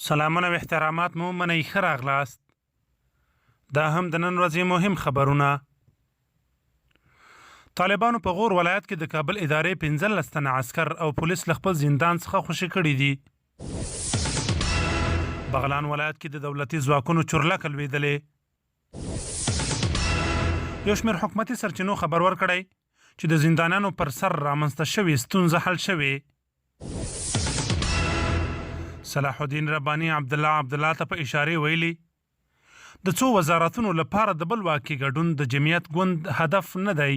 سلامونه او احترامات مو منئ ښه راغلاست. دا هم د نن ورځې مهم خبرونه. طالبانو په غور ولایت کې د کابل ادارې 15 تنه عسکر او پولیس له خپل زندان څخه خوشي کړي دي. بغلان ولایت کې د دولتي ځواکونو چورلکه لوېدلې. یو شمېر حکومتي سرچینو خبر ورکړی چې د زندانیانو پر سر رامنځته شوې ستونزه حل شوې. صلاح الدین رباني عبدالله ته په اشارې ویلي د څو وزارتونو لپاره د بل واقعي ګډون د جمعیت ګوند هدف نه دی.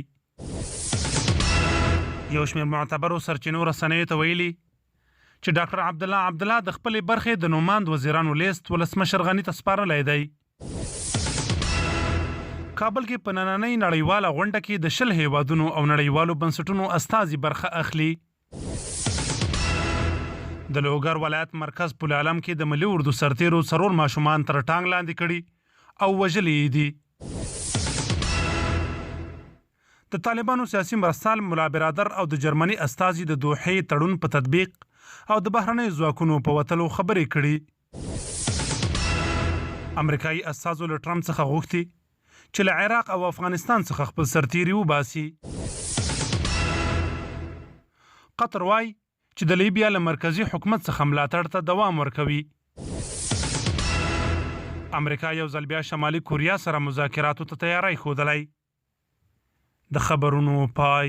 یو شمېر معتبرو سرچینو رسنیو ته ویلي چې ډاکټر عبدالله د خپلې برخې د نوماند وزیرانو لیست ولسمشر غني ته سپارلی دی. کابل کې په نننۍ نړیواله غونډه کې د 20 هیوادونو او نړیوالو بنسټونو استازي برخه اخلي. د لوګر ولایت مرکز پل عالم کې د ملي اردو سرتیرو څلور ماشومان تر ټانګ لاندې کړي او وژلي دي. د طالبانو سیاسي مرستال ملا برادر او د جرمني استازي د دوحې تړون په تطبیق او د بهرنیو ځواکونو په وتلو خبرې کړي. امریکایي استازو له ټرمپ څخه غوښتي چې له عراق او افغانستان څخه خپل سرتیري وباسي. قطر وایي چې د لیبیا له مرکزي حکومت څخه ملاتړ ته دوام ورکوي. امریکا یو ځل بیا شمالي کوریا سره مذاکراتو ته تیاری ښودلی. د خبرونو پای.